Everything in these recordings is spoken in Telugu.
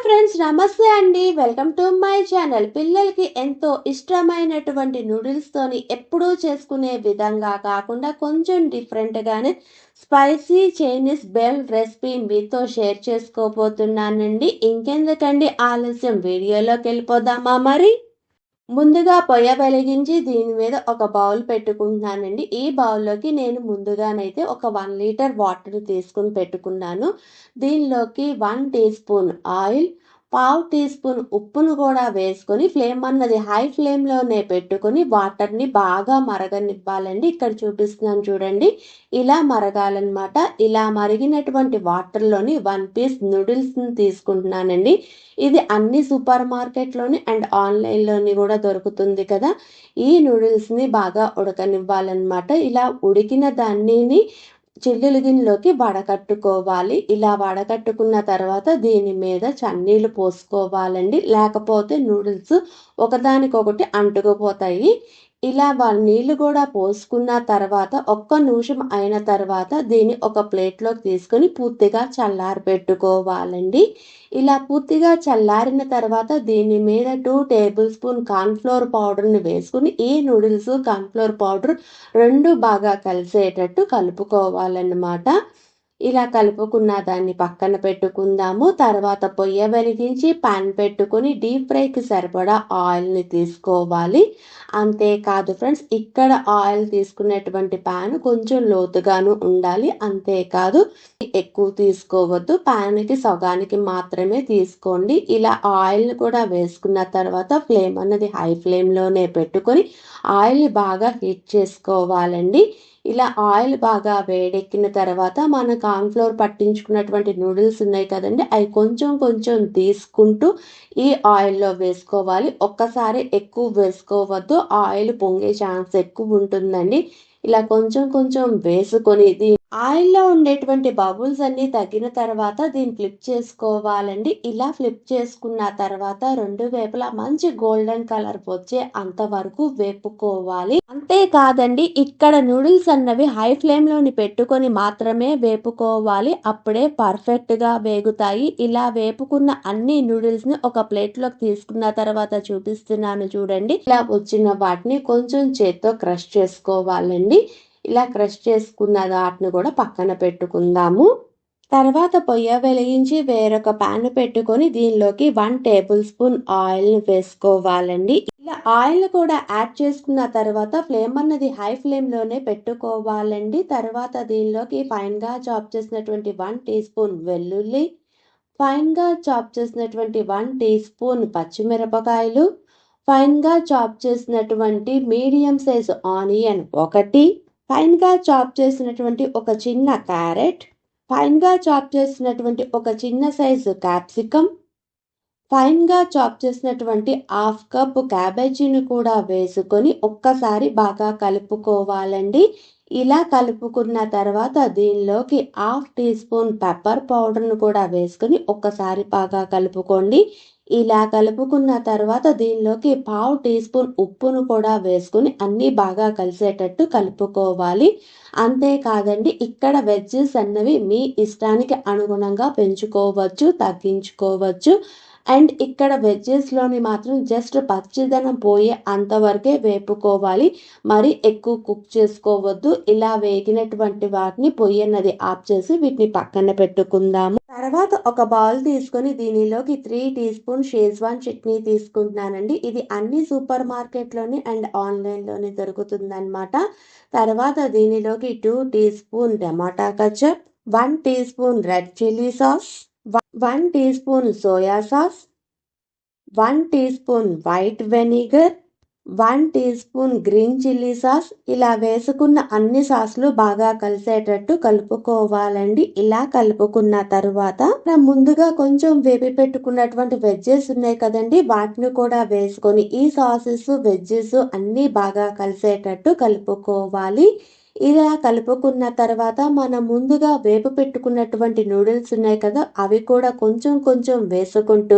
ఫ్రెండ్స్, నమస్తే అండి. Welcome to my channel. పిల్లలకి ఎంతో ఇష్టమైనటువంటి నూడిల్స్తోని ఎప్పుడూ చేసుకునే విధంగా కాకుండా కొంచెం డిఫరెంట్గానే స్పైసీ చైనీస్ బెల్ రెసిపీ మీతో షేర్ చేసుకోబోతున్నానండి. ఇంకెందుకండి ఆలస్యం, వీడియోలోకి వెళ్ళిపోదామా మరి. ముందుగా పొయ్య వెలిగించి దీని మీద ఒక బౌల్ పెట్టుకుంటున్నానండి. ఈ బౌల్లోకి నేను ముందుగానైతే ఒక 1 లీటర్ వాటర్ తీసుకుని పెట్టుకున్నాను. దీనిలోకి 1 టీ స్పూన్ ఆయిల్, పావు టీ స్పూన్ ఉప్పును కూడా వేసుకొని ఫ్లేమ్ అన్నది హై ఫ్లేమ్లోనే పెట్టుకొని వాటర్ని బాగా మరగనివ్వాలండి. ఇక్కడ చూపిస్తున్నాను చూడండి, ఇలా మరగాలన్నమాట. ఇలా మరిగినటువంటి వాటర్లోని 1 పీస్ నూడిల్స్ని తీసుకుంటున్నానండి. ఇది అన్ని సూపర్ మార్కెట్లోని అండ్ ఆన్లైన్లోని కూడా దొరుకుతుంది కదా. ఈ నూడిల్స్ని బాగా ఉడకనివ్వాలన్నమాట. ఇలా ఉడికిన దానిని చిల్లులు గిన్నెలోకి వడకట్టుకోవాలి. ఇలా వడకట్టుకున్న తర్వాత దీని మీద చన్నీళ్ళు పోసుకోవాలండి, లేకపోతే నూడిల్స్ ఒకదానికొకటి అంటుకుపోతాయి. ఇలా నీళ్ళు కూడా పోసుకున్న తర్వాత ఒక్క నిమిషం అయిన తర్వాత దీన్ని ఒక ప్లేట్లోకి తీసుకొని పూర్తిగా చల్లారి పెట్టుకోవాలండి. ఇలా పూర్తిగా చల్లారిన తర్వాత దీని మీద 2 టేబుల్ స్పూన్ కార్న్ఫ్లోర్ పౌడర్ని వేసుకుని ఈ నూడిల్స్ కార్న్ఫ్లోర్ పౌడర్ రెండు బాగా కలిసేటట్టు కలుపుకోవాలన్నమాట. ఇలా కలుపుకున్న దాన్ని పక్కన పెట్టుకుందాము. తర్వాత పొయ్య వెలిగించి పాన్ పెట్టుకొని డీప్ ఫ్రైకి సరిపడా ఆయిల్ని తీసుకోవాలి. అంతేకాదు ఫ్రెండ్స్, ఇక్కడ ఆయిల్ తీసుకునేటువంటి ప్యాన్ కొంచెం లోతుగాను ఉండాలి. అంతేకాదు ఎక్కువ తీసుకోవద్దు, ప్యాన్కి సగానికి మాత్రమే తీసుకోండి. ఇలా ఆయిల్ని కూడా వేసుకున్న తర్వాత ఫ్లేమ్ అన్నది హై ఫ్లేమ్లోనే పెట్టుకొని ఆయిల్ని బాగా హీట్ చేసుకోవాలండి. ఇలా ఆయిల్ బాగా వేడెక్కిన తర్వాత మన కార్న్ఫ్లోర్ పట్టించుకున్నటువంటి నూడిల్స్ ఉన్నాయి కదండి, అవి కొంచెం కొంచెం తీసుకుంటూ ఈ ఆయిల్లో వేసుకోవాలి. ఒక్కసారి ఎక్కువ వేసుకోవద్దు, ఆయిల్ పొంగే ఛాన్స్ ఎక్కువ ఉంటుందండి. ఇలా కొంచెం కొంచెం వేసుకొని ఆయిల్లో ఉండేటువంటి బబుల్స్ అన్నీ తగ్గిన తర్వాత దీన్ని ఫ్లిప్ చేసుకోవాలండి. ఇలా ఫ్లిప్ చేసుకున్న తర్వాత రెండు వైపులా మంచి గోల్డెన్ కలర్ వచ్చే అంతవరకు వేపుకోవాలి. అంతేకాదండి, ఇక్కడ నూడిల్స్ అన్నవి హై ఫ్లేమ్లోని పెట్టుకొని మాత్రమే వేపుకోవాలి. అప్పుడే పర్ఫెక్ట్గా వేగుతాయి. ఇలా వేపుకున్న అన్ని నూడిల్స్ని ఒక ప్లేట్లోకి తీసుకున్న తర్వాత చూపిస్తున్నాను చూడండి. ఇలా వచ్చిన వాటిని కొంచెం చేత్తో క్రష్ చేసుకోవాలండి. ఇలా క్రష్ చేసుకున్న వాటిని కూడా పక్కన పెట్టుకుందాము. తర్వాత పొయ్య వెలిగించి వేరొక ప్యాన్ పెట్టుకొని దీనిలోకి 1 టేబుల్ స్పూన్ ఆయిల్ని వేసుకోవాలండి. ఇలా ఆయిల్ కూడా యాడ్ చేసుకున్న తర్వాత ఫ్లేమ్ అన్నది హై ఫ్లేమ్లోనే పెట్టుకోవాలండి. తర్వాత దీనిలోకి ఫైన్గా చాప్ చేసినటువంటి 1 టీ స్పూన్ వెల్లుల్లి, ఫైన్గా చాప్ చేసినటువంటి 1 టీ స్పూన్ పచ్చిమిరపకాయలు, ఫైన్గా చాప్ చేసినటువంటి మీడియం సైజు ఆనియన్ ఒకటి, ఫైన్గా చాప్ చేసినటువంటి ఒక చిన్న క్యారెట్, ఫైన్గా చాప్ చేసినటువంటి ఒక చిన్న సైజు క్యాప్సికమ్, ఫైన్గా చాప్ చేసినటువంటి 1/2 కప్ క్యాబేజీని కూడా వేసుకొని ఒక్కసారి బాగా కలుపుకోవాలండి. ఇలా కలుపుకున్న తర్వాత దీనిలోకి 1/2 టీ స్పూన్ పెప్పర్ పౌడర్ను కూడా వేసుకొని ఒక్కసారి బాగా కలుపుకోండి. ఇలా కలుపుకున్న తర్వాత దీనిలోకి పావు టీ స్పూన్ ఉప్పును కూడా వేసుకుని అన్నీ బాగా కలిసేటట్టు కలుపుకోవాలి. అంతేకాదండి, ఇక్కడ వెజ్జెస్ అన్నవి మీ ఇష్టానికి అనుగుణంగా పెంచుకోవచ్చు, తగ్గించుకోవచ్చు. అండ్ ఇక్కడ వెజ్జెస్లోని మాత్రం జస్ట్ పచ్చిదనం పోయే అంతవరకే వేపుకోవాలి, మరి ఎక్కువ కుక్ చేసుకోవద్దు. ఇలా వేగినటువంటి వాటిని పొయ్యి అన్నది ఆఫ్ చేసి వీటిని పక్కన పెట్టుకుందాము. తర్వాత ఒక బౌల్ తీసుకొని దీనిలోకి 3 టీ స్పూన్ షేజ్వాన్ చట్నీ తీసుకుంటున్నానండి. ఇది అన్ని సూపర్ మార్కెట్లోని అండ్ ఆన్లైన్లోని దొరుకుతుందన్నమాట. తర్వాత దీనిలోకి 2 teaspoon tomato ketchup, 1 teaspoon red chilli sauce, 1 teaspoon soya sauce, 1 teaspoon white vinegar, 1 teaspoon green chilli sauce. ఇలా వేసుకున్న అన్ని సాస్లు బాగా కలిసేటట్టు కలుపుకోవాలండి. ఇలా కలుపుకున్న తరువాత ముందుగా కొంచెం వేపి పెట్టుకున్నటువంటి వెజ్జెస్ ఉన్నాయి కదండి, వాటిని కూడా వేసుకొని ఈ సాసెస్ వెజ్జెస్ అన్నీ బాగా కలిసేటట్టు కలుపుకోవాలి. ఇలా కలుపుకున్న తర్వాత మనం ముందుగా వేపు పెట్టుకున్నటువంటి నూడిల్స్ ఉన్నాయి కదా, అవి కూడా కొంచెం కొంచెం వేసుకుంటూ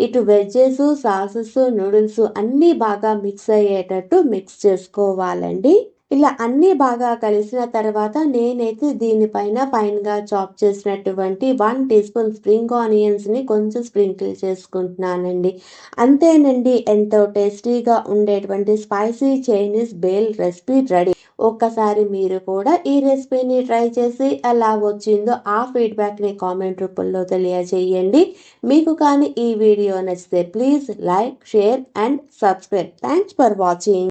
ఇటు వెజ్జెస్, సాసెస్, నూడిల్స్ అన్నీ బాగా మిక్స్ అయ్యేటట్టు మిక్స్ చేసుకోవాలండి. ఇలా అన్నీ బాగా కలిసిన తర్వాత నేనైతే దీనిపైన ఫైన్‌గా చాప్ చేసినటువంటి 1 టీ స్పూన్ స్ప్రింగ్ ఆనియన్స్‌ని కొంచెం స్ప్రింకిల్ చేసుకుంటున్నానండి. అంతేనండి, ఎంతో టేస్టీగా ఉండేటువంటి spicy Chinese bale recipe ready. ఒక్కసారి మీరు కూడా ఈ రెసిపీని ట్రై చేసి ఎలా వచ్చిందో ఆ ఫీడ్‌బ్యాక్‌ని కామెంట్ రూపంలో తెలియజేయండి. మీకు కానీ ఈ వీడియో నచ్చితే please like, share and subscribe. Thanks for watching.